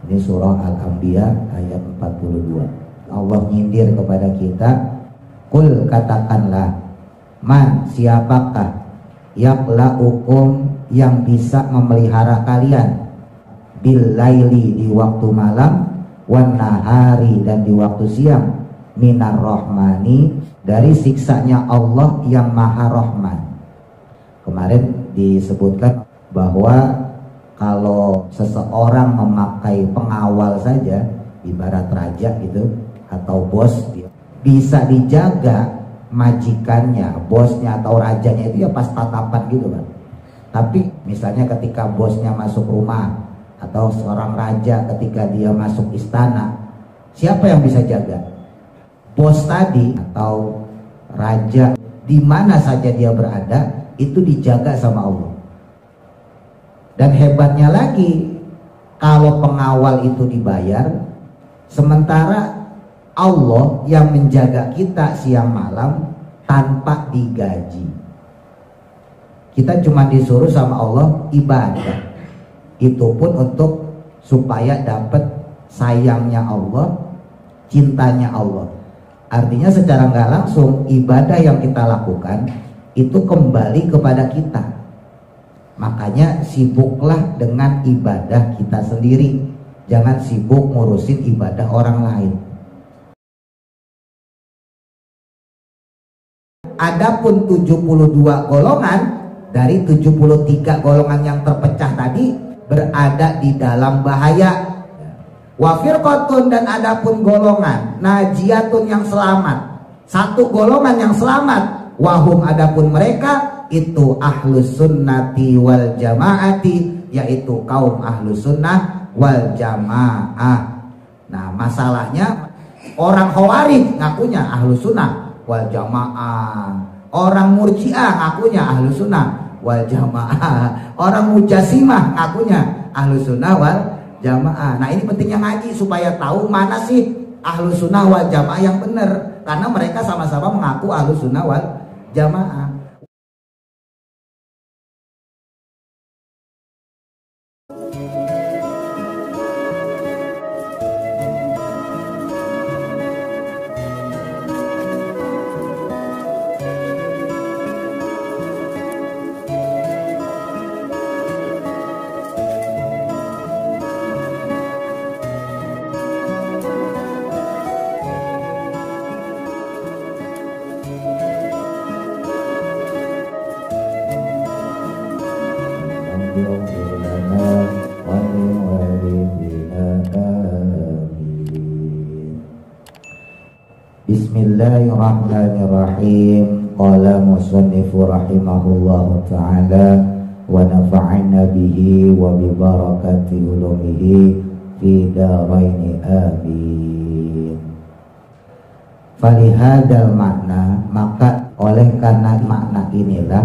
Ini surah Al-Anbiya ayat 42. Allah nyindir kepada kita, "Qul, katakanlah, man, siapakah yaklaukum yang bisa memelihara kalian, bil laili di waktu malam, wan nahari dan di waktu siang, minar rahmani dari siksanya Allah yang maha rahman." Kemarin disebutkan bahwa kalau seseorang memakai pengawal saja, ibarat raja gitu atau bos, bisa dijaga majikannya, bosnya atau rajanya itu ya pas tatapan gitu kan. Tapi misalnya ketika bosnya masuk rumah atau seorang raja ketika dia masuk istana, siapa yang bisa jaga? Bos tadi atau raja, di mana saja dia berada itu dijaga sama Allah. Dan hebatnya lagi, kalau pengawal itu dibayar, sementara Allah yang menjaga kita siang malam tanpa digaji. Kita cuma disuruh sama Allah ibadah. Itu pun untuk supaya dapat sayangnya Allah, cintanya Allah. Artinya secara nggak langsung ibadah yang kita lakukan itu kembali kepada kita. Makanya sibuklah dengan ibadah kita sendiri. Jangan sibuk ngurusin ibadah orang lain. Adapun 72 golongan dari 73 golongan yang terpecah tadi berada di dalam bahaya. Wa firqatun, dan adapun golongan najiyatun yang selamat, satu golongan yang selamat, wahum adapun mereka itu ahlus sunnati wal jamaati, yaitu kaum ahlus sunnah wal jamaah. Nah masalahnya orang khawarij ngakunya ahlus sunnah wal jamaah, orang murji'ah ngakunya ahlus sunnah wal jamaah, orang mujasimah ngakunya ahlus sunnah wal jamaah. Nah ini pentingnya ngaji supaya tahu mana sih ahlus sunnah wal jamaah yang benar, karena mereka sama-sama mengaku ahlus sunnah wal jamaah. Bismillahirrahmanirrahim. Qala musannifu rahimahullahu ta'ala wa nafa'ana bihi wa bi barakati ulumihi fi daraini amin. Falihadal makna, maka oleh karena makna inilah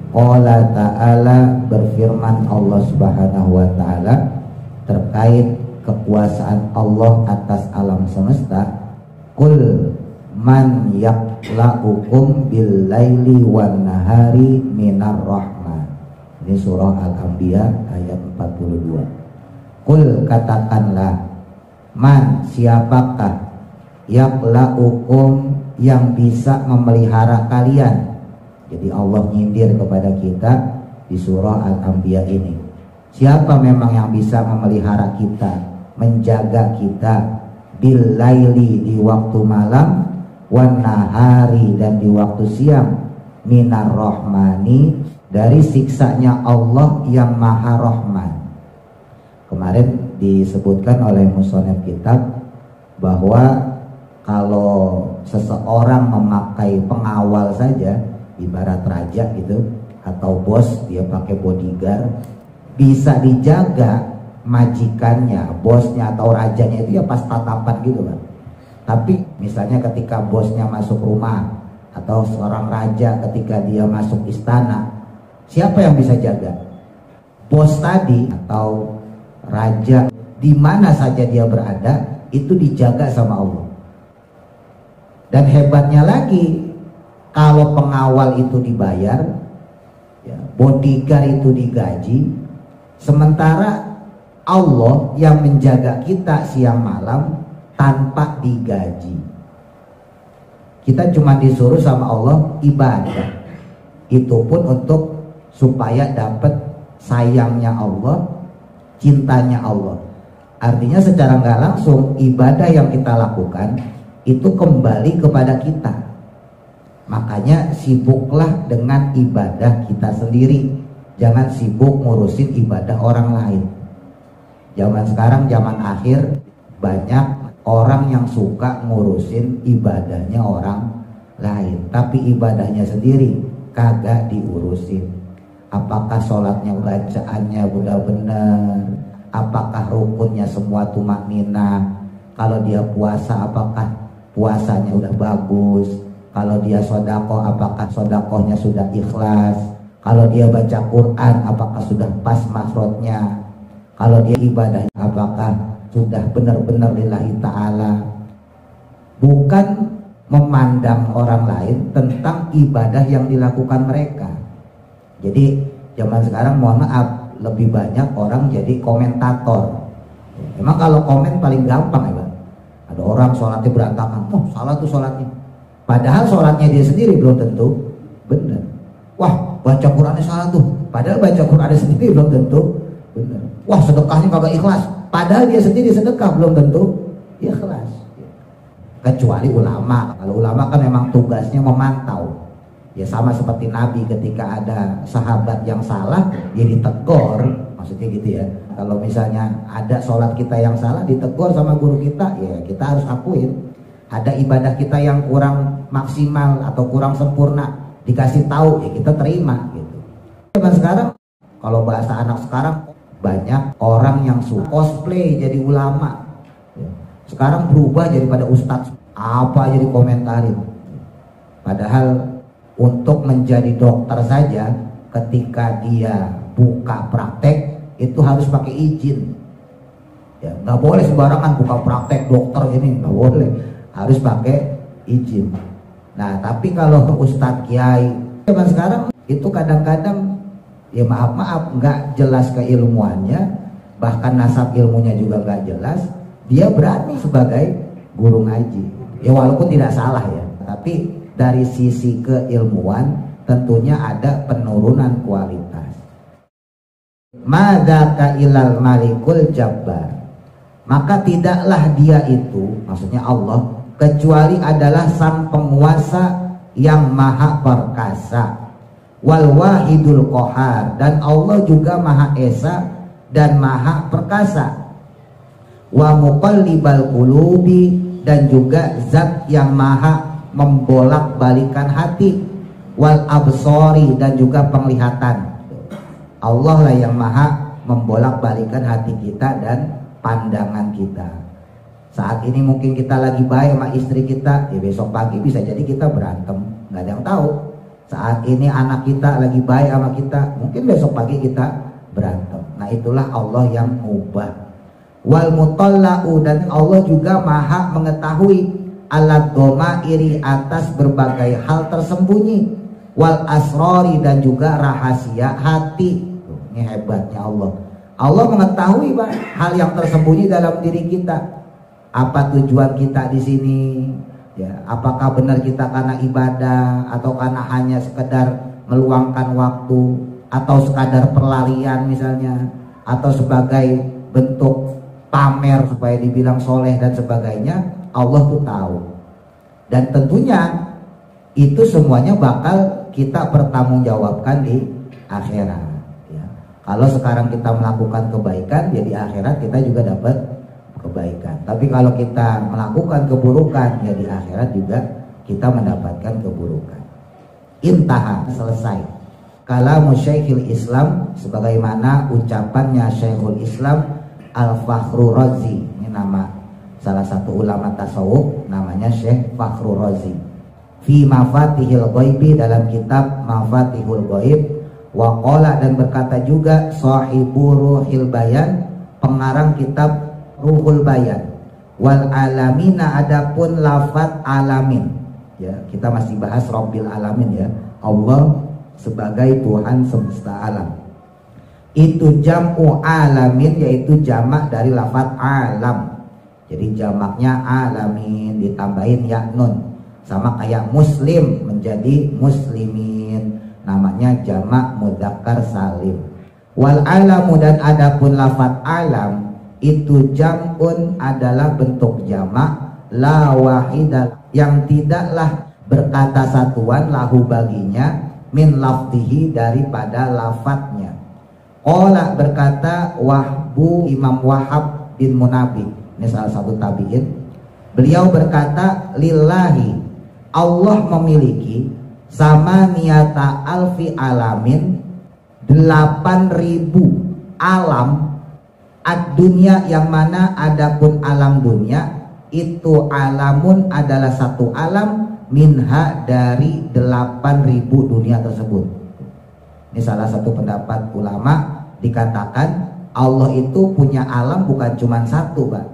qala ta'ala, berfirman Allah subhanahu wa ta'ala terkait kekuasaan Allah atas alam semesta. Qul man yaklaukum bil laili wan nahari minar rahman. Ini surah Al-Anbiya ayat 42. Qul, katakanlah, man, siapakah yaklaukum yang bisa memelihara kalian. Jadi Allah nyindir kepada kita di surah Al-Anbiya ini. Siapa memang yang bisa memelihara kita, menjaga kita, bil laili di waktu malam, wan nahari dan di waktu siang, minar rahmani dari siksanya Allah yang maha rahman. Kemarin disebutkan oleh musonef kitab bahwa kalau seseorang memakai pengawal saja, ibarat raja gitu atau bos, dia pakai bodyguard, bisa dijaga majikannya, bosnya atau rajanya itu ya pas tatapan gitu kan. Tapi misalnya ketika bosnya masuk rumah atau seorang raja ketika dia masuk istana, siapa yang bisa jaga? Bos tadi atau raja, di mana saja dia berada itu dijaga sama Allah. Dan hebatnya lagi, kalau pengawal itu dibayar, ya, bodyguard itu digaji, sementara Allah yang menjaga kita siang malam tanpa digaji. Kita cuma disuruh sama Allah ibadah. Itu pun untuk supaya dapat sayangnya Allah, cintanya Allah. Artinya secara nggak langsung ibadah yang kita lakukan itu kembali kepada kita. Makanya sibuklah dengan ibadah kita sendiri. Jangan sibuk ngurusin ibadah orang lain. Zaman sekarang, zaman akhir, banyak orang yang suka ngurusin ibadahnya orang lain, tapi ibadahnya sendiri kagak diurusin. Apakah sholatnya, bacaannya udah benar? Apakah rukunnya semua tumaknina? Kalau dia puasa, apakah puasanya udah bagus? Kalau dia sodako, apakah sodakohnya sudah ikhlas? Kalau dia baca Quran, apakah sudah pas makhrajnya? Kalau dia ibadahnya, apakah sudah benar-benar lillahi ta'ala? Bukan memandang orang lain tentang ibadah yang dilakukan mereka. Jadi zaman sekarang mohon maaf, lebih banyak orang jadi komentator. Emang kalau komen paling gampang ya Bang? Ada orang sholatnya berantakan, oh salah tuh sholatnya. Padahal sholatnya dia sendiri belum tentu benar. Wah baca Qurannya salah tuh, padahal baca Qurannya sendiri belum tentu benar. Wah sedekahnya kagak ikhlas, padahal dia sendiri sedekah belum tentu ikhlas. Kecuali ulama. Kalau ulama kan memang tugasnya memantau. Ya sama seperti Nabi ketika ada sahabat yang salah, dia ditegur, maksudnya gitu ya. Kalau misalnya ada sholat kita yang salah, ditegur sama guru kita, ya kita harus akuin. Ada ibadah kita yang kurang maksimal atau kurang sempurna, dikasih tahu, ya kita terima gitu. Zaman sekarang, kalau bahasa anak sekarang, banyak orang yang suka cosplay jadi ulama. Sekarang berubah jadi pada ustadz, apa jadi komentarin. Padahal untuk menjadi dokter saja, ketika dia buka praktek itu harus pakai izin. Ya, nggak boleh sembarangan buka praktek dokter ini, nggak boleh, harus pakai izin. Nah, tapi kalau ustadz kiai zaman sekarang itu kadang-kadang ya maaf nggak jelas keilmuannya, bahkan nasab ilmunya juga nggak jelas. Dia berani sebagai guru ngaji. Ya walaupun tidak salah ya, tapi dari sisi keilmuan tentunya ada penurunan kualitas. Madzaka ilal malikul jabbar. Maka tidaklah dia itu, maksudnya Allah, kecuali adalah sang penguasa yang maha perkasa. Wal wahidul qahar, dan Allah juga maha esa dan maha perkasa. Wa muqallibal qulubi, dan juga zat yang maha membolak-balikan hati. Wal absori, dan juga penglihatan. Allah lah yang maha membolak-balikan hati kita dan pandangan kita. Saat ini mungkin kita lagi baik sama istri kita, ya besok pagi bisa jadi kita berantem, nggak ada yang tahu. Saat ini anak kita lagi baik sama kita, mungkin besok pagi kita berantem. Nah itulah Allah yang mengubah. Wal mutalla'u, dan Allah juga maha mengetahui alat domairi, atas berbagai hal tersembunyi. Wal asrori, dan juga rahasia hati. Ini hebatnya Allah. Allah mengetahui hal yang tersembunyi dalam diri kita. Apa tujuan kita di sini? Ya, apakah benar kita karena ibadah atau karena hanya sekedar meluangkan waktu atau sekadar perlarian misalnya, atau sebagai bentuk pamer supaya dibilang soleh dan sebagainya. Allah tuh tahu. Dan tentunya itu semuanya bakal kita pertanggungjawabkan di akhirat. Ya. Kalau sekarang kita melakukan kebaikan, ya di akhirat kita juga dapat kebaikan. Tapi kalau kita melakukan keburukan, ya di akhirat juga kita mendapatkan keburukan. Intaha, selesai. Kalamu Syekhul Islam, sebagaimana ucapannya Syekhul Islam Al-Fakhru Razi. Ini nama salah satu ulama tasawuf, namanya Syekh Fakhru Razi. Fi Mafatihil Ghaibi, dalam kitab Mafatihul Ghaib. Wa qala, dan berkata juga Sahibu Ruhil Bayan, pengarang kitab Ruhul Bayan. Wal alamina, adapun lafaz alamin, ya kita masih bahas Rabbil Alamin ya, Allah sebagai Tuhan semesta alam. Itu jam'u alamin, yaitu jamak dari lafaz alam. Jadi jamaknya alamin ditambahin ya nun, sama kayak muslim menjadi muslimin, namanya jamak mudzakkar salim. Wal alamu, dan adapun lafaz alam itu jam'un adalah bentuk jamak la wahidah, yang tidaklah berkata satuan lahu baginya min lafzihi, daripada lafadznya. Qala berkata Wahbu, Imam Wahab bin Munabbih, ini salah satu tabi'in. Beliau berkata, lillahi, Allah memiliki sama niyata alfi alamin, 8.000 alam, ad-dunya, yang mana adapun alam dunia itu alamun adalah satu alam, minha, dari 8.000 dunia tersebut. Ini salah satu pendapat ulama, dikatakan Allah itu punya alam bukan cuma satu, Pak.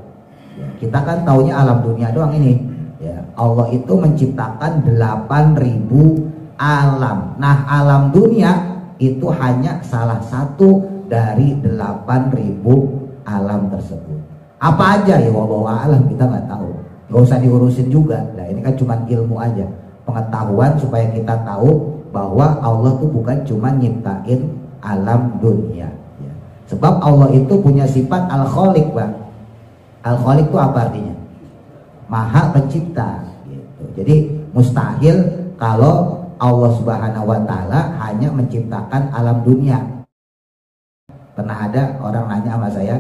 Ya, kita kan taunya alam dunia doang ini. Ya, Allah itu menciptakan 8.000 alam. Nah, alam dunia itu hanya salah satu dari 8.000 alam tersebut. Apa aja ya, wallahu a'lam, kita nggak tahu. Nggak usah diurusin juga. Nah, ini kan cuma ilmu aja, pengetahuan supaya kita tahu bahwa Allah tuh bukan cuma nyiptain alam dunia. Sebab Allah itu punya sifat al-khaliq, Bang. Al-khaliq itu apa artinya? Maha pencipta gitu. Jadi mustahil kalau Allah Subhanahu wa taala hanya menciptakan alam dunia. Pernah ada orang nanya sama saya,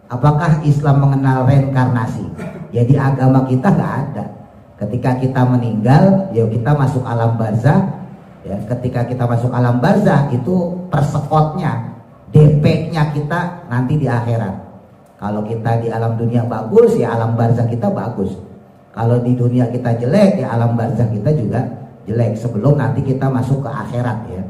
apakah Islam mengenal reinkarnasi? Ya, di agama kita nggak ada. Ketika kita meninggal, ya kita masuk alam barzah. Ya, ketika kita masuk alam barzah itu persekotnya, DP-nya kita nanti di akhirat. Kalau kita di alam dunia bagus, ya alam barzah kita bagus. Kalau di dunia kita jelek, ya alam barzah kita juga jelek, sebelum nanti kita masuk ke akhirat ya.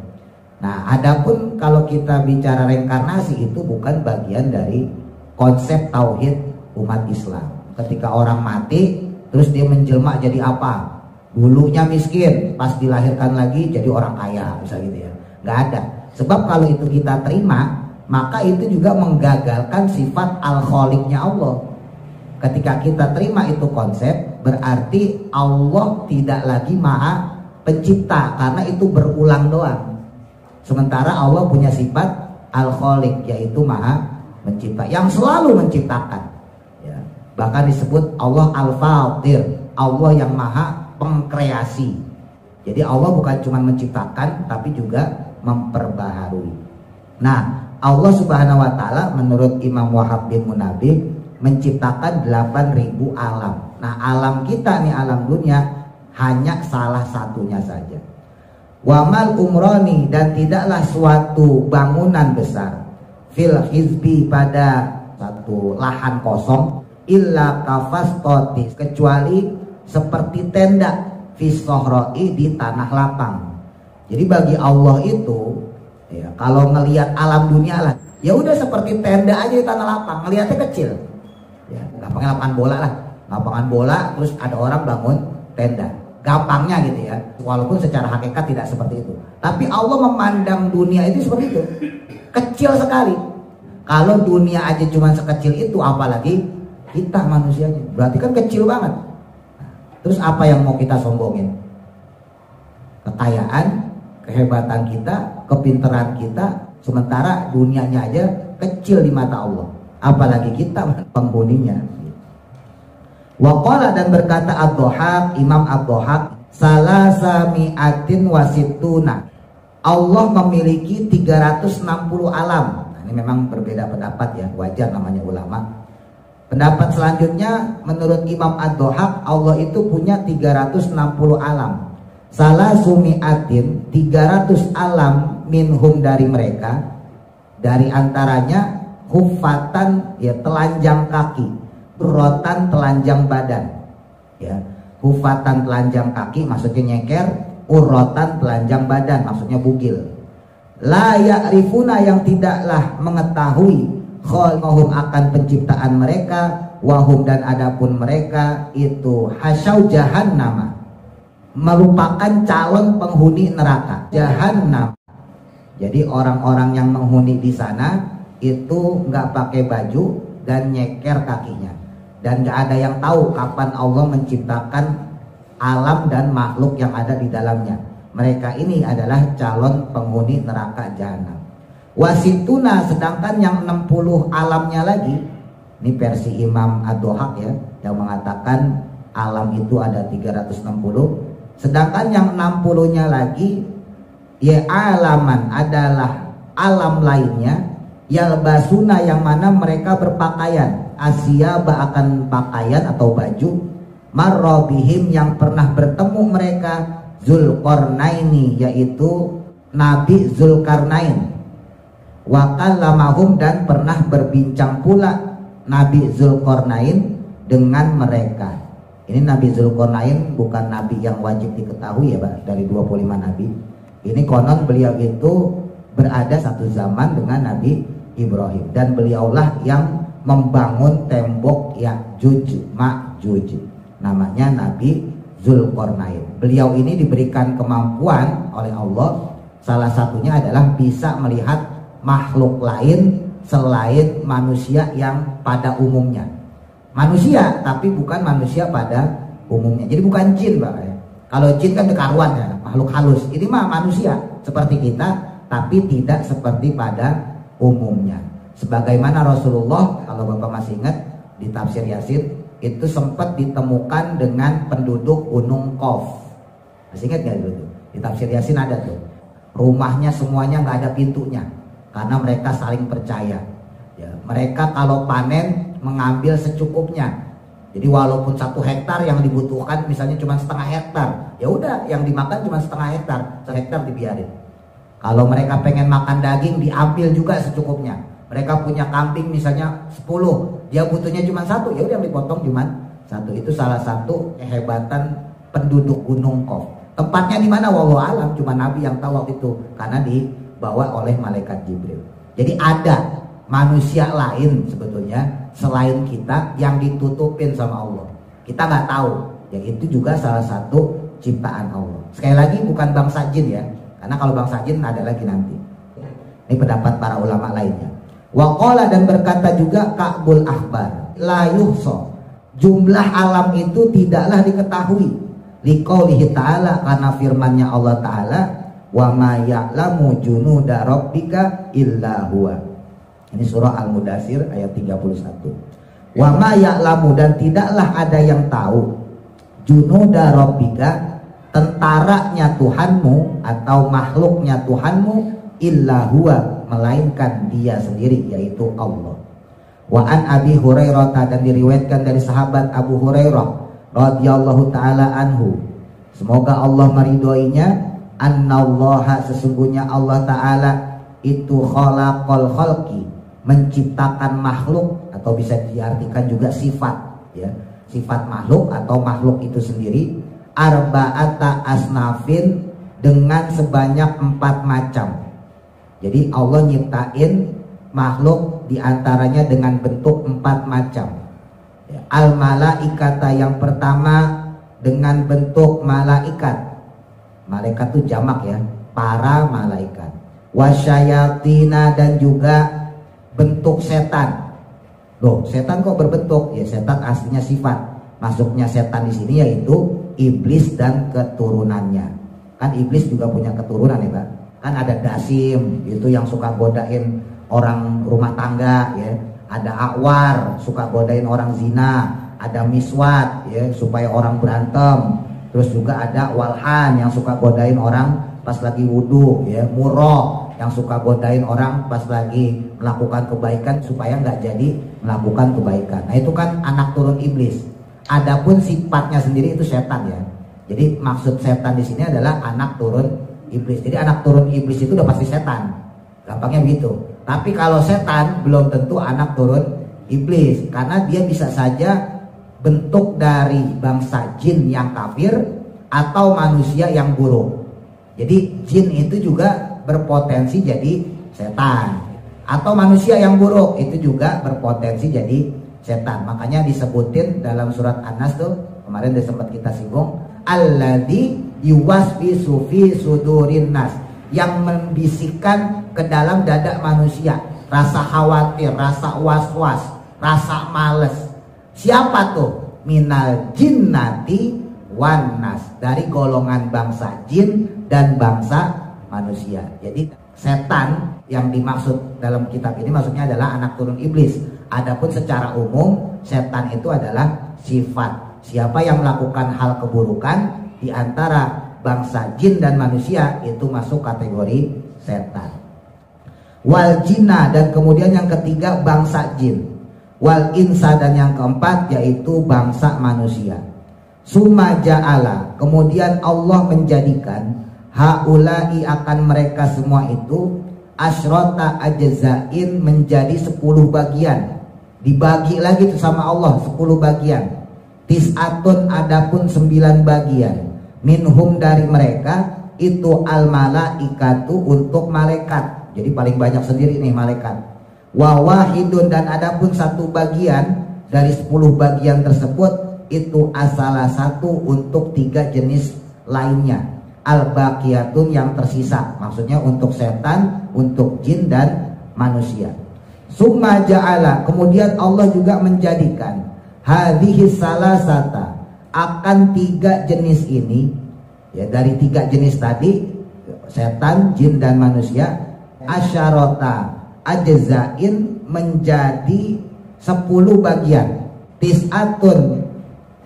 Nah, adapun kalau kita bicara reinkarnasi, itu bukan bagian dari konsep tauhid umat Islam. Ketika orang mati, terus dia menjelma jadi apa? Dulunya miskin, pas dilahirkan lagi jadi orang kaya, misalnya gitu ya. Nggak ada. Sebab kalau itu kita terima, maka itu juga menggagalkan sifat al-khaliqnya Allah. Ketika kita terima itu konsep, berarti Allah tidak lagi maha pencipta, karena itu berulang doang. Sementara Allah punya sifat al-khaliq, yaitu maha mencipta, yang selalu menciptakan ya. Bahkan disebut Allah al-fatir, Allah yang maha pengkreasi. Jadi Allah bukan cuma menciptakan, tapi juga memperbaharui. Nah, Allah Subhanahu wa taala menurut Imam Wahab bin Munabbih menciptakan 8.000 alam. Nah, alam kita nih, alam dunia, hanya salah satunya saja. Wamal umroni, dan tidaklah suatu bangunan besar, fil hizbi, pada satu lahan kosong, illa kafastoti, kecuali seperti tenda, fisohroi, di tanah lapang. Jadi bagi Allah itu ya, kalau ngelihat alam dunia lah, ya udah seperti tenda aja di tanah lapang, ngelihatnya kecil. Ya, gampangnya lapangan bola lah, lapangan bola, terus ada orang bangun tenda, gampangnya gitu ya. Walaupun secara hakikat tidak seperti itu, tapi Allah memandang dunia itu seperti itu, kecil sekali. Kalau dunia aja cuma sekecil itu, apalagi kita manusianya, berarti kan kecil banget. Terus apa yang mau kita sombongin? Kekayaan, kehebatan kita, kepintaran kita, sementara dunianya aja kecil di mata Allah, apalagi kita penghuninya. Waqala, dan berkata Ad-Dhahhak, Imam Ad-Dhahhak, salasa mi'atin wasituna, Allah memiliki 360 alam. Nah, ini memang berbeda pendapat ya, wajar namanya ulama. Pendapat selanjutnya menurut Imam Ad-Dhahhak, Allah itu punya 360 alam. Salah sumi'atin, 300 alam, minhum, dari mereka, dari antaranya hufatan, ya telanjang kaki, rotan telanjang badan ya. Hufatan telanjang kaki maksudnya nyeker, urrotan telanjang badan maksudnya bugil. La ya'rifuna, yang tidaklah mengetahui, khalqahum, akan penciptaan mereka, wahum, dan adapun mereka itu hasyau jahannama, merupakan calon penghuni neraka jahannam. Jadi orang-orang yang menghuni di sana itu nggak pakai baju dan nyeker kakinya, dan nggak ada yang tahu kapan Allah menciptakan alam dan makhluk yang ada di dalamnya. Mereka ini adalah calon penghuni neraka jahanam. Wasituna, sedangkan yang 60 alamnya lagi, ini versi Imam Ad-Dohak ya, yang mengatakan alam itu ada 360. Sedangkan yang 60-nya lagi, ya alaman, adalah alam lainnya, yalbasuna, yang mana mereka berpakaian, asyaba, akan pakaian atau baju, marrobihim, yang pernah bertemu mereka, Zulkarnaini, yaitu Nabi Zulkarnain, wa kallamahum, dan pernah berbincang pula Nabi Zulkarnain dengan mereka. Ini Nabi Zulkarnain bukan nabi yang wajib diketahui ya Pak, dari 25 nabi. Ini konon beliau itu berada satu zaman dengan Nabi Ibrahim, dan beliaulah yang membangun tembok Ya'juj Ma'juj. Namanya Nabi Zulkarnain. Beliau ini diberikan kemampuan oleh Allah, salah satunya adalah bisa melihat makhluk lain selain manusia yang pada umumnya. Manusia tapi bukan manusia pada umumnya. Jadi bukan jin Pak ya. Kalau jin kan dekaruan ya, makhluk halus. Ini mah manusia seperti kita, tapi tidak seperti pada umumnya. Sebagaimana Rasulullah, kalau Bapak masih ingat, di tafsir Yasin itu sempat ditemukan dengan penduduk Gunung Qaf. Masih ingat gak dulu? Di tafsir Yasin ada tuh. Rumahnya semuanya nggak ada pintunya, karena mereka saling percaya. Ya, mereka kalau panen mengambil secukupnya. Jadi walaupun 1 hektar yang dibutuhkan misalnya cuma setengah hektar, ya udah yang dimakan cuma setengah hektar, 1 hektar dibiarin. Kalau mereka pengen makan daging, diambil juga secukupnya. Mereka punya kambing misalnya 10, dia butuhnya cuma 1, ya udah yang dipotong cuma 1. Itu salah satu kehebatan penduduk Gunung Qaf. Tempatnya di mana wallahu alam, cuma Nabi yang tahu waktu itu, karena dibawa oleh malaikat Jibril. Jadi ada manusia lain sebetulnya selain kita yang ditutupin sama Allah. Kita nggak tahu. Ya itu juga salah satu ciptaan Allah. Sekali lagi bukan bangsa jin ya, karena kalau bangsa jin ada lagi nanti. Ini pendapat para ulama lainnya. Waqala, dan berkata juga Ka'bul Ahbar, la yuhsa, jumlah alam itu tidaklah diketahui. Liqaulihi ta'ala, karena firmannya Allah Ta'ala, wa ma ya'lamu junuda rabbika illa huwa. Ini surah Al-Mudathir ayat 31. Wa ma ya'lamu, dan tidaklah ada yang tahu, junuda rabbika, tentaranya Tuhanmu atau makhluknya Tuhanmu, illa huwa, melainkan dia sendiri, yaitu Allah. Wa an Abi Hurairah, dan diriwayatkan dari sahabat Abu Hurairah radhiyallahu taala anhu, semoga Allah meridhoinya, annallaha, sesungguhnya Allah taala itu khalaqal khalqi, menciptakan makhluk, atau bisa diartikan juga sifat ya, sifat makhluk atau makhluk itu sendiri, arba'ata asnafin, dengan sebanyak 4 macam. Jadi Allah nyiptain makhluk diantaranya dengan bentuk 4 macam. Al malaikata, yang pertama dengan bentuk malaikat. Malaikat itu jamak ya, para malaikat. Wasyayatina, dan juga bentuk setan. Loh, setan kok berbentuk? Ya setan aslinya sifat. Masuknya setan di sini yaitu iblis dan keturunannya. Kan iblis juga punya keturunan ya Pak. Kan ada dasim, itu yang suka godain orang rumah tangga ya. Ada akwar, suka godain orang zina. Ada miswat ya, supaya orang berantem. Terus juga ada walhan, yang suka godain orang pas lagi wudhu ya. Murrah, yang suka godain orang pas lagi melakukan kebaikan supaya nggak jadi melakukan kebaikan. Nah itu kan anak turun iblis. Adapun sifatnya sendiri itu setan ya. Jadi maksud setan di sini adalah anak turun iblis. Jadi anak turun iblis itu udah pasti setan. Gampangnya begitu. Tapi kalau setan belum tentu anak turun iblis, karena dia bisa saja bentuk dari bangsa jin yang kafir atau manusia yang buruk. Jadi jin itu juga berpotensi jadi setan, atau manusia yang buruk itu juga berpotensi jadi setan. Makanya disebutin dalam surat An-Nas tuh, kemarin sempat kita singgung, alladzi yuwaswisu fi sudurin nas, yang membisikkan ke dalam dada manusia rasa khawatir, rasa was-was, rasa males. Siapa tuh? Minal jinnati wan nas, dari golongan bangsa jin dan bangsa manusia. Jadi setan yang dimaksud dalam kitab ini maksudnya adalah anak turun iblis. Adapun secara umum setan itu adalah sifat. Siapa yang melakukan hal keburukan di antara bangsa jin dan manusia itu masuk kategori setan. Wal jinna, dan kemudian yang ketiga bangsa jin. Wal insa, dan yang keempat yaitu bangsa manusia. Summa ja'ala, kemudian Allah menjadikan haulai, akan mereka semua itu asyrota ajzain, menjadi 10 bagian. Dibagi lagi itu sama Allah 10 bagian. Tis'atun, adapun 9 bagian. Minhum, dari mereka itu al malaikatu, untuk malaikat. Jadi paling banyak sendiri nih malaikat. Wa wahidun, dan adapun 1 bagian dari 10 bagian tersebut itu asalah 1 untuk 3 jenis lainnya. Al baqiyatun, yang tersisa, maksudnya untuk setan, untuk jin dan manusia. Summa ja'ala, kemudian Allah juga menjadikan hadhihi salasata, akan 3 jenis ini, ya dari 3 jenis tadi, setan, jin dan manusia, asyarota ajzain, menjadi 10 bagian. Tis'atun,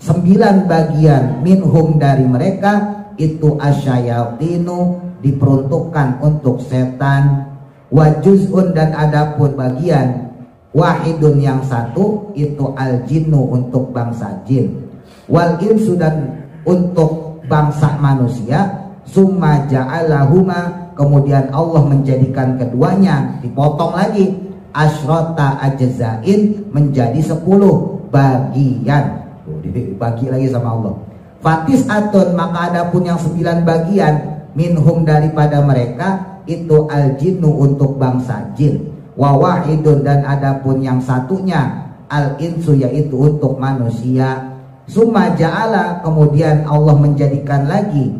9 bagian. Minhum, dari mereka itu asyayatinu, diperuntukkan untuk setan. Wajuzun, dan adapun bagian wahidun, yang 1 itu al jinnu, untuk bangsa jin. Wal insu, dan untuk bangsa manusia. Summa ja'alahuma, kemudian Allah menjadikan keduanya, dipotong lagi, asyrota ajzain, menjadi 10 bagian. Dibagi lagi sama Allah. Fatis atun, maka adapun yang 9 bagian, minhum, daripada mereka itu al jinnu, untuk bangsa jin. Wa wahidun, dan adapun yang 1-nya al insu, yaitu untuk manusia. Summa ja'ala, kemudian Allah menjadikan lagi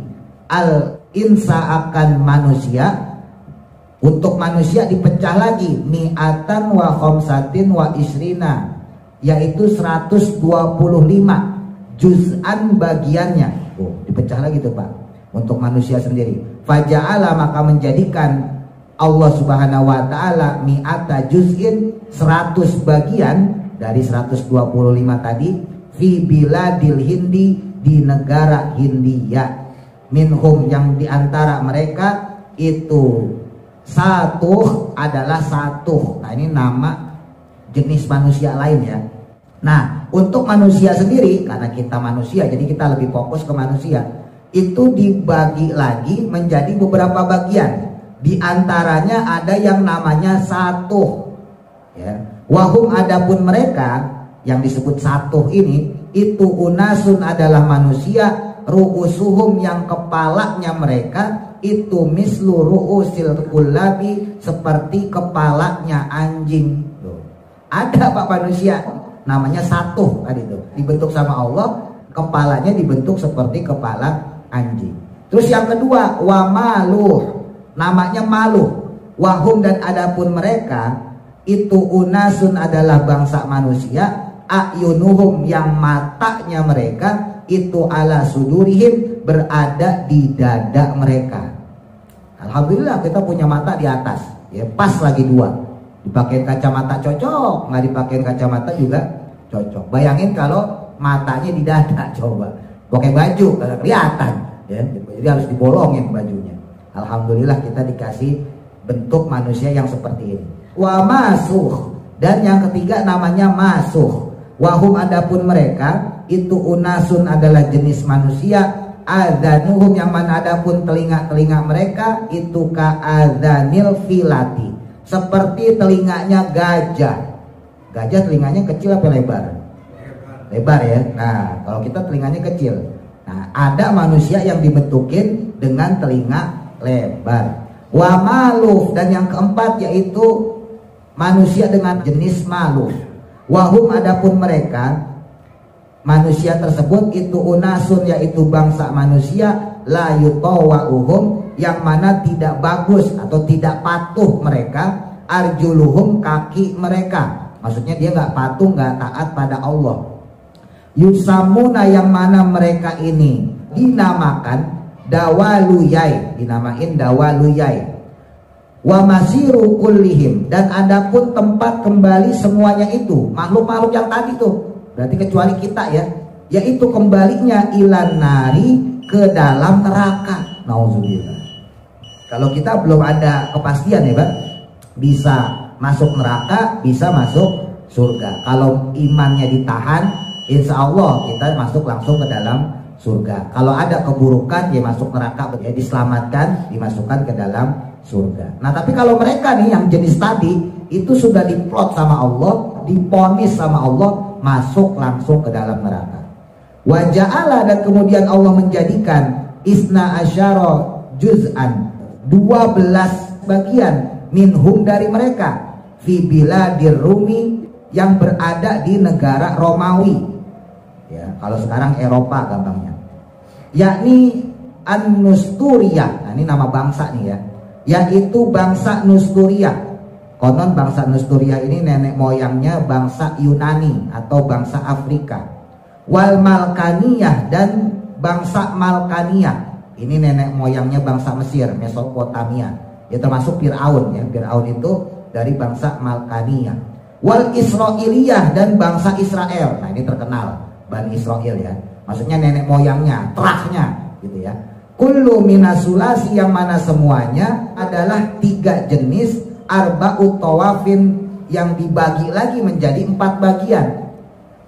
al insa, akan manusia. Untuk manusia dipecah lagi, mi'atan wa khamsatin wa isrina, yaitu 125 juz'an bagiannya. Dipecah lagi tuh Pak, untuk manusia sendiri. Faja'ala, maka menjadikan Allah subhanahu wa ta'ala mi'ata juz'in, 100 bagian dari 125 tadi. Fi biladil hindi, di negara Hindia. Minhum, yang diantara mereka itu satu adalah satu. Nah ini nama jenis manusia lain ya. Nah untuk manusia sendiri, karena kita manusia jadi kita lebih fokus ke manusia, itu dibagi lagi menjadi beberapa bagian. Di antaranya ada yang namanya satu ya. Wahum, adapun mereka yang disebut satu ini, itu unasun, adalah manusia. Ru'usuhum, yang kepalanya mereka itu mislu ru'usil kullabi, seperti kepalanya anjing. Ada Pak manusia namanya satu tadi itu, dibentuk sama Allah, kepalanya dibentuk seperti kepala anjing. Terus yang kedua, wa maluh, namanya maluh. Wahum, dan adapun mereka itu unasun, adalah bangsa manusia. Ayunuhum, yang matanya mereka itu ala sudurihim, berada di dada mereka. Alhamdulillah kita punya mata di atas ya, pas lagi 2. Dipakai kacamata cocok, nggak dipakai kacamata juga cocok. Bayangin kalau matanya di dada, coba pakai baju kagak kelihatan ya, jadi harus dibolongin bajunya. Alhamdulillah kita dikasih bentuk manusia yang seperti ini. Wa masuh, dan yang ketiga namanya masuh. Wahum, adapun mereka itu unasun, adalah jenis manusia. Adzanuhum, yang mana adapun telinga-telinga mereka itu ka adzanil filati, seperti telinganya gajah. Gajah telinganya kecil apa lebar? Lebar ya. Nah kalau kita telinganya kecil. Nah ada manusia yang dibentukin dengan telinga lebar. Wa maluh, dan yang keempat yaitu manusia dengan jenis maluh. Wahum, adapun mereka manusia tersebut itu unasun, yaitu bangsa manusia. la yutawauhum, yang mana tidak bagus atau tidak patuh mereka, arjuluhum, kaki mereka. Maksudnya dia nggak patuh, nggak taat pada Allah. Yusamuna, yang mana mereka ini dinamakan dawaluyai, dinamain dawaluyai. Wa masiru kullihim, dan adapun tempat kembali semuanya itu makhluk-makhluk yang tadi tuh, berarti kecuali kita ya, yaitu kembalinya ilan nari, ke dalam neraka. Nauzubillah. Kalau kita belum ada kepastian ya Pak, bisa masuk neraka, bisa masuk surga. Kalau imannya ditahan, insya Allah kita masuk langsung ke dalam surga. Kalau ada keburukan, ya masuk neraka, ya diselamatkan, dimasukkan ke dalam surga. Nah tapi kalau mereka nih yang jenis tadi, itu sudah diplot sama Allah, diponis sama Allah, masuk langsung ke dalam neraka. Wa ja'ala, dan kemudian Allah menjadikan isna asyara juz'an, 12 bagian, minhum, dari mereka, fi biladir Rumi, yang berada di negara Romawi. Ya, kalau sekarang Eropa gampangnya. Yakni An-Nusturiyah. Nah, ini nama bangsa nih ya. Yaitu bangsa Nusturiyah. Konon bangsa Nusturiyah ini nenek moyangnya bangsa Yunani atau bangsa Afrika. Wal Malkaniyah, dan bangsa Malkaniyah. Ini nenek moyangnya bangsa Mesir, Mesopotamia. Ya termasuk Fir'aun ya. Fir'aun itu dari bangsa Malkaniyah. Wal Israiliyah, dan bangsa Israel. Nah ini terkenal Bani Israel ya. Maksudnya nenek moyangnya, terahnya gitu ya. Kullu minasulasi, yang mana semuanya adalah 3 jenis, arba'ut tawafin, yang dibagi lagi menjadi 4 bagian.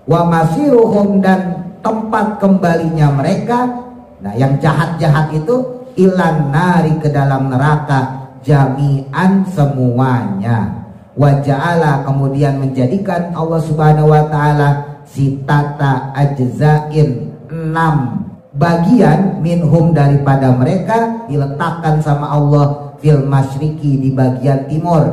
Wa masiruhum, dan tempat kembalinya mereka, nah yang jahat-jahat itu, ilan nari, ke dalam neraka, jami'an, semuanya. Wa ja'ala, kemudian menjadikan Allah Subhanahu wa taala sitata ajzain, 6 bagian, minhum, daripada mereka, diletakkan sama Allah fil masyriki, di bagian timur.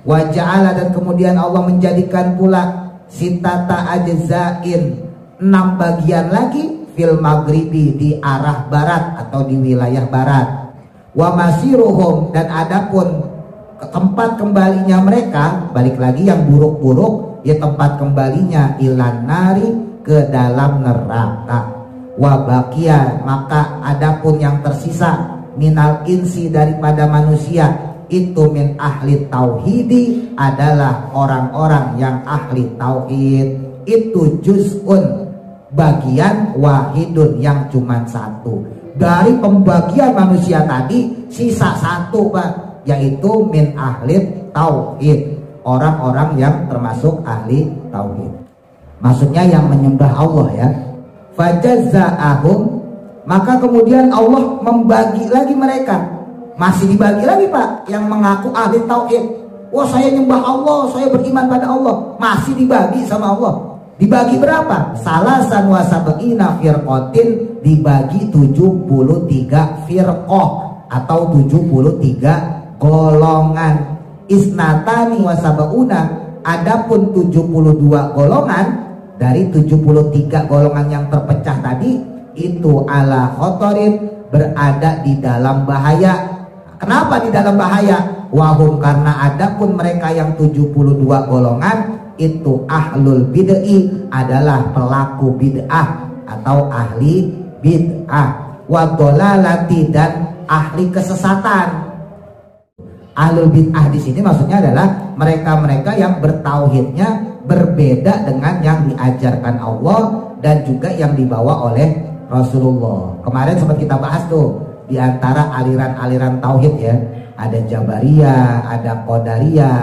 Wa ja'ala, dan kemudian Allah menjadikan pula sitata ajzain, 6 bagian lagi, fil maghribi, di arah barat atau di wilayah barat. Wa masiruhum, dan adapun tempat kembalinya mereka, balik lagi yang buruk-buruk, ya tempat kembalinya ilan nari, ke dalam neraka. Wa baqiya, maka adapun yang tersisa, minal insi, daripada manusia, itu min ahli tauhidi, adalah orang-orang yang ahli tauhid. Itu juz'un, bagian, wahidun, yang cuma 1. Dari pembagian manusia tadi, sisa 1 Pak, yaitu min ahli tauhid, orang-orang yang termasuk ahli tauhid. Maksudnya yang menyembah Allah ya. Fajazza'ahum, maka kemudian Allah membagi lagi mereka. Masih dibagi lagi Pak, yang mengaku ahli tauhid. Wah saya nyembah Allah, saya beriman pada Allah. Masih dibagi sama Allah. Dibagi berapa? Salasan wa sab'ina firqatin, dibagi 73 firqah atau 73 golongan. Isnatani wa sab'una, adapun 72 golongan, dari 73 golongan yang terpecah tadi, itu ala khotorin, berada di dalam bahaya. Kenapa di dalam bahaya? Wahum, karena adapun mereka yang 72 golongan itu ahlul bid'i, adalah pelaku bid'ah atau ahli bid'ah. Wa dolalati, dan ahli kesesatan. Ahlul bid'ah di sini maksudnya adalah mereka-mereka yang bertauhidnya berbeda dengan yang diajarkan Allah dan juga yang dibawa oleh Rasulullah. Kemarin sempat kita bahas tuh, di antara aliran-aliran tauhid ya, ada Jabariyah, ada Qadariyah,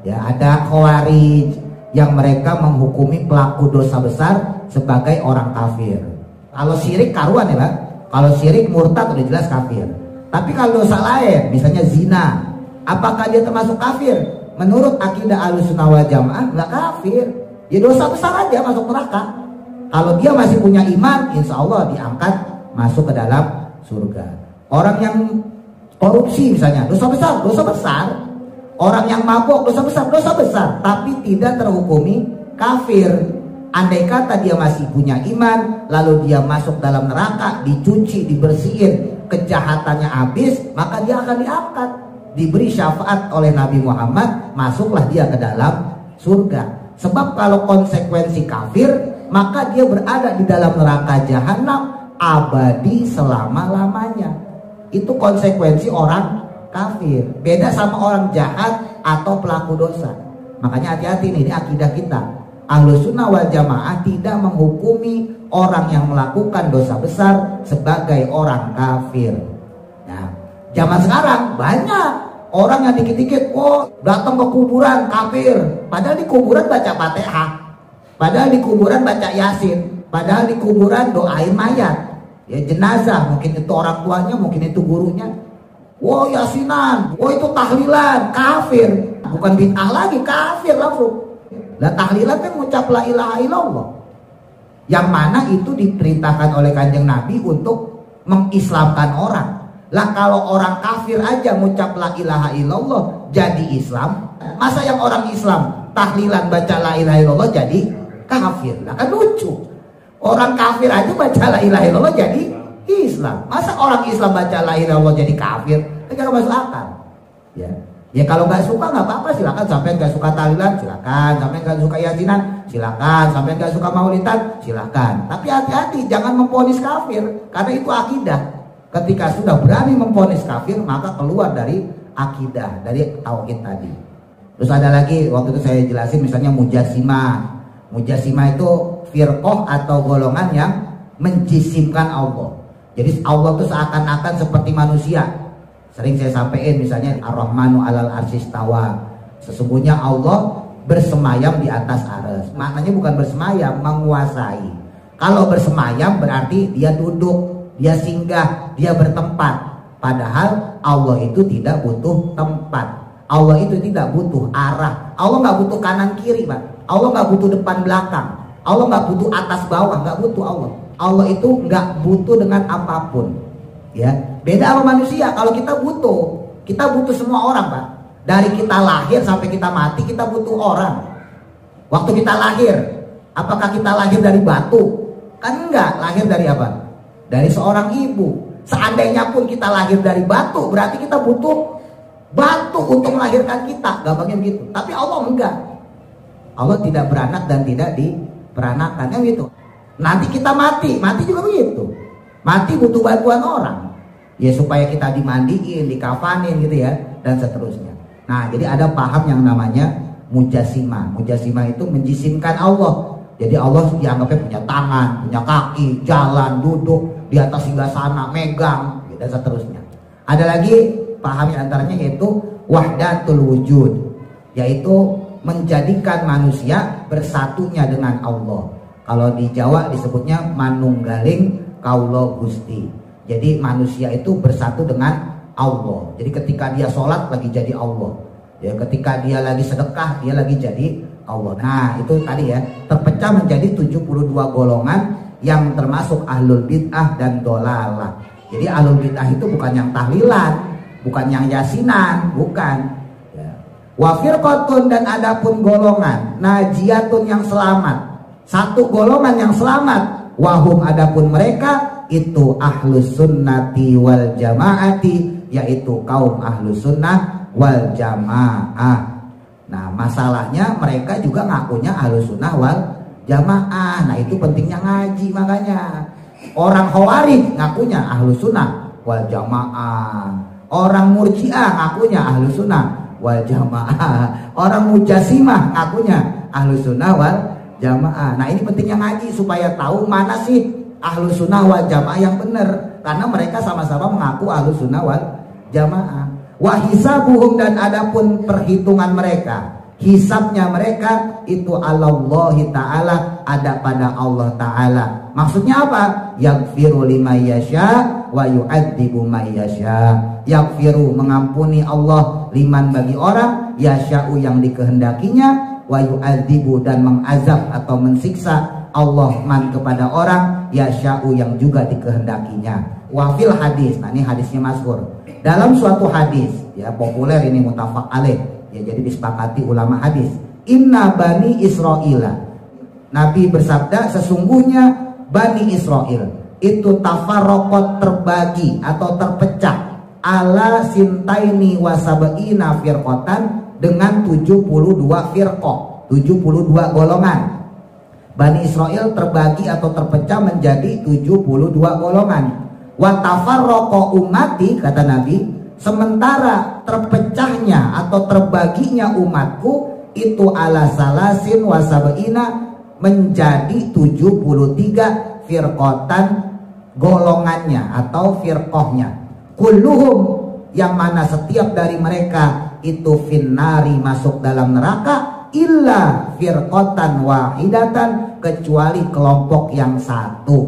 ya, ada Khawarij, yang mereka menghukumi pelaku dosa besar sebagai orang kafir. Kalau syirik karuan ya Pak, kalau syirik murtad udah jelas kafir. Tapi kalau dosa lain, misalnya zina, apakah dia termasuk kafir? Menurut akidah Ahlussunnah wal Jamaah nggak kafir, ya dosa besar aja, masuk neraka. Kalau dia masih punya iman, insya Allah diangkat masuk ke dalam surga. Orang yang korupsi misalnya, dosa besar, dosa besar. Orang yang mabuk, dosa besar, dosa besar. Tapi tidak terhukumi kafir. andai kata dia masih punya iman, lalu dia masuk dalam neraka, dicuci, dibersihin, kejahatannya habis, maka dia akan diangkat, diberi syafaat oleh Nabi Muhammad, masuklah dia ke dalam surga. Sebab kalau konsekuensi kafir, maka dia berada di dalam neraka jahanam abadi selama-lamanya. Itu konsekuensi orang kafir. Beda sama orang jahat atau pelaku dosa. Makanya hati-hati nih, ini akidah kita. Ahlus Sunnah wal Jamaah tidak menghukumi orang yang melakukan dosa besar sebagai orang kafir. Nah, zaman sekarang banyak orang yang dikit-dikit, datang ke kuburan kafir. Padahal di kuburan baca Fatihah. Padahal di kuburan baca Yasin. Padahal di kuburan doain mayat. Ya jenazah, mungkin itu orang tuanya, mungkin itu gurunya. Yasinan, itu tahlilan, kafir. Bukan bid'ah lagi, kafir langsung. Lah tahlilan kan mengucap la ilaha illallah. Yang mana itu diperintahkan oleh Kanjeng Nabi untuk mengislamkan orang. Lah kalau orang kafir aja mengucap la ilaha illallah jadi Islam, masa yang orang Islam tahlilan baca la ilaha illallah jadi kafir? Lah kan lucu. Orang kafir aja baca la ilaha illallah jadi Islam. Masa orang Islam baca la ilaha illallah jadi kafir? Itu gak masuk akal. Ya kalau nggak suka nggak apa-apa, silakan. Sampai nggak suka tahlilan silakan, sampai nggak suka yasinan silakan, sampai nggak suka maulidan silakan. Tapi hati-hati, jangan memvonis kafir, karena itu akidah. Ketika sudah berani memvonis kafir, maka keluar dari akidah, dari tauhid tadi. Terus ada lagi, waktu itu saya jelasin misalnya Mujassimah. Mujassimah itu firqah atau golongan yang menjisimkan Allah. Jadi Allah itu seakan-akan seperti manusia. Sering saya sampaikan misalnya Ar-Rahmanu 'alal arsyistawa. Sesungguhnya Allah bersemayam di atas arsy. Maknanya bukan bersemayam, menguasai. Kalau bersemayam berarti dia duduk, dia singgah, dia bertempat. Padahal Allah itu tidak butuh tempat. Allah itu tidak butuh arah. Allah nggak butuh kanan kiri, Pak. Allah nggak butuh depan belakang. Allah nggak butuh atas bawah, nggak butuh Allah. Allah itu nggak butuh dengan apapun. Ya, beda sama manusia. Kalau kita butuh semua orang, Pak. Dari kita lahir sampai kita mati, kita butuh orang. Waktu kita lahir, apakah kita lahir dari batu? Kan enggak. Lahir dari apa? Dari seorang ibu. Seandainya pun kita lahir dari batu, berarti kita butuh batu untuk melahirkan kita. Gak bagian gitu. Tapi Allah enggak. Allah tidak beranak dan tidak diperanakan, kan gitu. Nanti kita mati juga begitu. Mati butuh bantuan orang. Ya supaya kita dimandiin, dikafanin gitu ya, dan seterusnya. Nah, jadi ada paham yang namanya Mujassimah. Mujassimah itu menjisimkan Allah. Jadi Allah dianggapnya punya tangan, punya kaki, jalan, duduk di atas singgasana, megang, dan seterusnya. Ada lagi paham yang antaranya yaitu wahdatul wujud, yaitu menjadikan manusia bersatunya dengan Allah. Kalau di Jawa disebutnya manunggaling kaula Gusti. Jadi manusia itu bersatu dengan Allah. Jadi ketika dia sholat lagi jadi Allah. Ya, ketika dia lagi sedekah dia lagi jadi Allah. Nah, itu tadi ya, terpecah menjadi 72 golongan yang termasuk ahlul bid'ah dan dolalah. Jadi ahlul bid'ah itu bukan yang tahlilan, bukan yang yasinan, bukan. Wa firqatun, dan adapun golongan najiyatun yang selamat. Satu golongan yang selamat, wahum adapun mereka itu ahlus sunnati wal jamaati, yaitu kaum ahlus sunnah wal jamaah. Nah, masalahnya mereka juga ngakunya ahlus sunnah wal jamaah. Nah, itu pentingnya ngaji. Makanya orang Khawarij ngakunya ahlus sunnah wal jamaah, orang Murji'ah ngakunya ahlus sunnah wal jamaah, orang Mujassimah ngakunya ahlus sunnah wal jamaah. Nah, ini pentingnya ngaji supaya tahu mana sih ahlus sunnah wal jamaah yang benar, karena mereka sama-sama mengaku ahlus sunnah wal jamaah. Wa hisabuhum, dan adapun perhitungan mereka, hisabnya mereka itu Allahi ta'ala, ada pada Allah ta'ala. Maksudnya apa? Yaghfiru liman yasha wa yu'adzibu man yasha. Yaghfiru, mengampuni Allah, liman bagi orang, yasha'u yang dikehendakinya, wa yu'adzibu, dan mengazab atau mensiksa Allah man kepada orang, yasha'u yang juga dikehendakinya. Wafil hadis, nah ini hadisnya masyhur. Dalam suatu hadis ya populer, ini muttafaq alaih ya, jadi disepakati ulama hadis. Inna bani Israila, Nabi bersabda, sesungguhnya Bani Israel itu tafarraqat, terbagi atau terpecah, ala sintaini wasabaina firqatan, dengan 72 firqah, 72 golongan. Bani Israel terbagi atau terpecah menjadi 72 golongan. Wa tafarraqa ummati, kata Nabi, sementara terpecahnya atau terbaginya umatku itu ala salasin wasabaina, menjadi 73 firqatan golongannya atau firqahnya. Kulluhum, yang mana setiap dari mereka itu finnari, masuk dalam neraka, illa firqatan wahidatan, kecuali kelompok yang satu.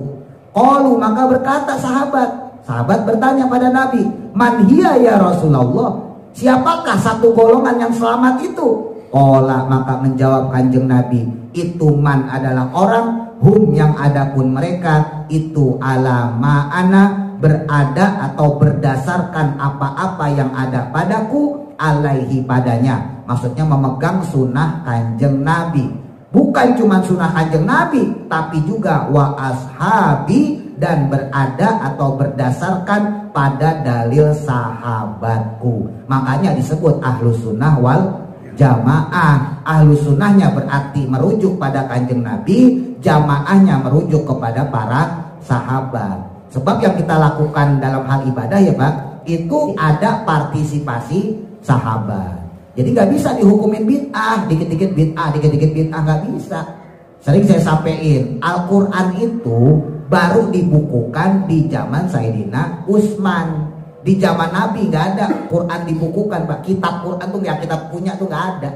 Qalu, maka berkata sahabat bertanya pada Nabi, man hiya ya Rasulullah, siapakah satu golongan yang selamat itu? Qala, maka menjawab kanjeng Nabi, itu man adalah orang, hum yang adapun mereka, itu ala ma'ana, berada atau berdasarkan apa-apa yang ada padaku, alaihi padanya, maksudnya memegang sunnah kanjeng Nabi. Bukan cuma sunnah kanjeng Nabi, tapi juga wa ashabi, dan berada atau berdasarkan pada dalil sahabatku. Makanya disebut ahlus sunnah wal jamaah. Ahlus sunnahnya berarti merujuk pada kanjeng Nabi, jamaahnya merujuk kepada para sahabat. Sebab yang kita lakukan dalam hal ibadah ya Pak, itu ada partisipasi sahabat. Jadi nggak bisa dihukumin bid'ah, dikit-dikit bid'ah, nggak bisa. Sering saya sampaikan, Al-Quran itu baru dibukukan di zaman Sayyidina Utsman. Di zaman Nabi nggak ada Quran dibukukan, Pak. Kitab Quran tuh yang kita punya tuh nggak ada.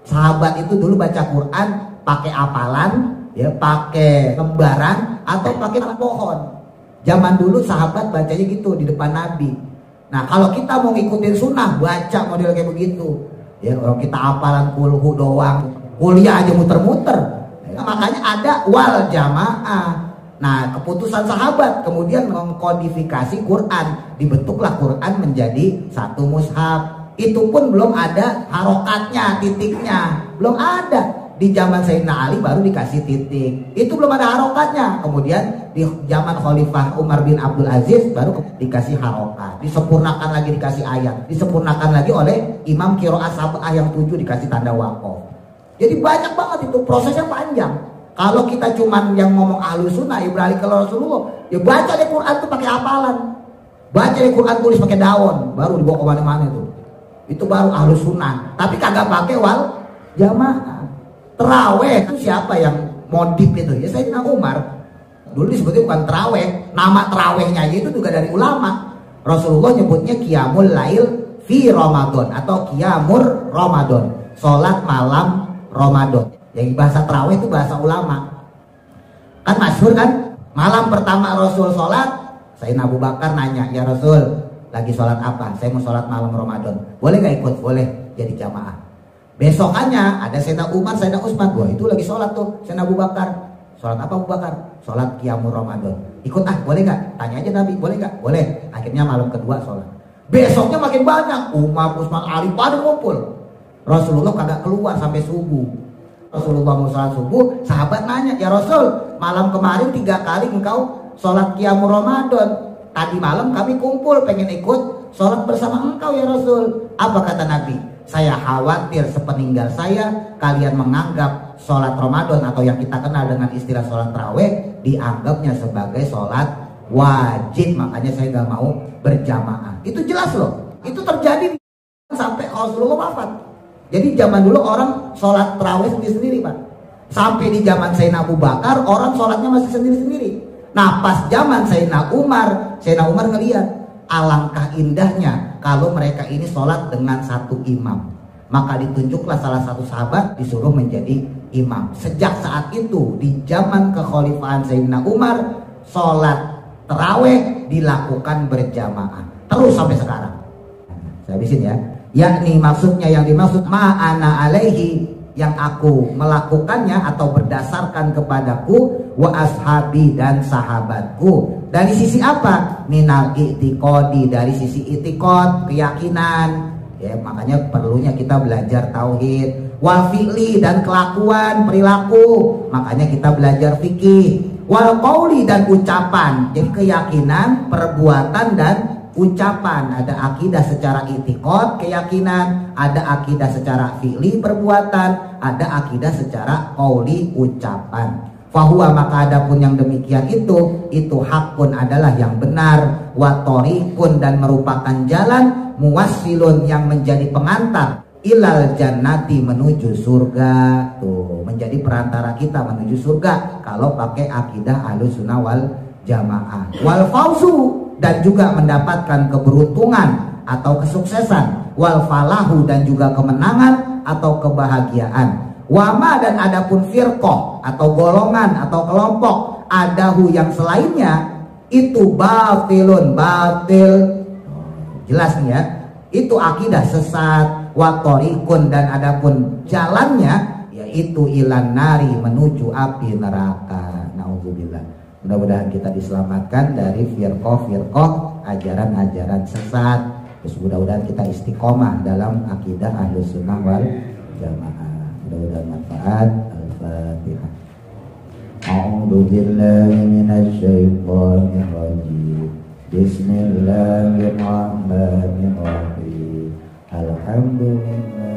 Sahabat itu dulu baca Quran pakai apalan, ya, pakai lembaran atau pakai pohon. Zaman dulu sahabat bacanya gitu di depan Nabi. Nah, kalau kita mau ngikutin sunnah, baca model kayak begitu. Ya, kalau kita hafalan kulhu doang, kuliah aja muter-muter. Ya, makanya ada wal jamaah. Nah, keputusan sahabat kemudian mengkodifikasi Quran. Dibentuklah Quran menjadi satu mushaf. Itu pun belum ada harokatnya, titiknya. Belum ada. Di zaman Sayyidina Ali baru dikasih titik. Itu belum ada harokatnya. Kemudian di zaman Khalifah Umar bin Abdul Aziz baru dikasih harokat. Disempurnakan lagi dikasih ayat. Disempurnakan lagi oleh Imam Qiraat Sab'ah yang 7 dikasih tanda waqaf. Jadi banyak banget itu, prosesnya panjang. Kalau kita cuman yang ngomong ahlus sunnah, ya beralih ke Rasulullah, ya baca deh Quran tuh pakai hafalan. Baca deh Quran tulis pakai daun, baru dibawa ke mana-mana itu. Itu baru ahlus sunnah. Tapi kagak pakai wal jamaah. Terawih itu siapa yang modif itu? Ya Sayyidina Umar. Dulu disebutnya bukan terawih, nama terawihnya aja itu juga dari ulama. Rasulullah nyebutnya qiyamul lail fi Ramadan atau qiyamur Ramadan, salat malam Ramadan. Yang bahasa terawih itu bahasa ulama. Kan masyhur kan, malam pertama Rasul salat, Sayyidina Abu Bakar nanya, "Ya Rasul, lagi salat apa? Saya mau salat malam Ramadan. Boleh gak ikut?" Boleh, jadi jamaah. Besokannya ada Sayyidina Umar, Sayyidina Utsman. Wah, itu lagi sholat tuh Sayyidina Abu Bakar. Sholat apa Abu Bakar? Sholat qiyamul Ramadan. Ikut boleh nggak? Tanya aja Nabi, boleh nggak? Boleh. Akhirnya malam kedua sholat. Besoknya makin banyak. Umar, Utsman, Ali pada ngumpul. Rasulullah kagak keluar sampai subuh. Rasulullah mau sholat subuh, sahabat nanya, "Ya Rasul, malam kemarin 3 kali engkau sholat qiyamul Ramadan. Tadi malam kami kumpul pengen ikut sholat bersama engkau ya Rasul." Apa kata Nabi? "Saya khawatir sepeninggal saya kalian menganggap sholat Ramadan atau yang kita kenal dengan istilah sholat tarawih dianggapnya sebagai sholat wajib, makanya saya gak mau berjamaah." Itu jelas loh, itu terjadi sampai Rasulullah wafat. Jadi zaman dulu orang sholat tarawih sendiri-sendiri Pak. Sampai di zaman Sayyidina Abu Bakar orang sholatnya masih sendiri-sendiri. Nah pas zaman Sayyidina Umar ngelihat alangkah indahnya kalau mereka ini sholat dengan satu imam. Maka ditunjuklah salah satu sahabat disuruh menjadi imam. Sejak saat itu di zaman kekhalifahan Sayyidina Umar, sholat tarawih dilakukan berjamaah terus sampai sekarang. Saya habisin ya. Yakni maksudnya, yang dimaksud ma'ana alaihi, yang aku melakukannya atau berdasarkan kepadaku, wa ashabi, dan sahabatku. Dari sisi apa? Minal i'tiqadi, dari sisi i'tiqad, keyakinan. Ya, makanya perlunya kita belajar tauhid. Wal fi'li, dan kelakuan, perilaku, makanya kita belajar fikih. Wal qauli, dan ucapan, jadi keyakinan, perbuatan, dan ucapan. Ada akidah secara i'tiqad, keyakinan, ada akidah secara fi'li, perbuatan, ada akidah secara qauli, ucapan. Fahuwa, maka adapun yang demikian itu hakun, adalah yang benar, wa thoriqun, dan merupakan jalan, muwassilun, yang menjadi pengantar, ilal jannati, menuju surga. Tuh, menjadi perantara kita menuju surga kalau pakai akidah Ahlussunnah wal Jamaah. Wal fauzu, dan juga mendapatkan keberuntungan atau kesuksesan. Wal falahu, dan juga kemenangan atau kebahagiaan. Wama, dan adapun firqah atau golongan atau kelompok, adahu, yang selainnya, itu batilun, batil, jelas nih ya, itu akidah sesat. Wa thoriqun, dan adapun jalannya, yaitu ilan nari, menuju api neraka. Nauzubillah. Mudah-mudahan kita diselamatkan dari firqah ajaran-ajaran sesat. Terus mudah-mudahan kita istiqomah dalam akidah Ahlussunnah wal Jamaah. Mudah-mudahan manfaat. Al-Fatihah. A'udzu billahi minasy syaithanir rajim. Bismillahirrahmanirrahim. Alhamdulillah.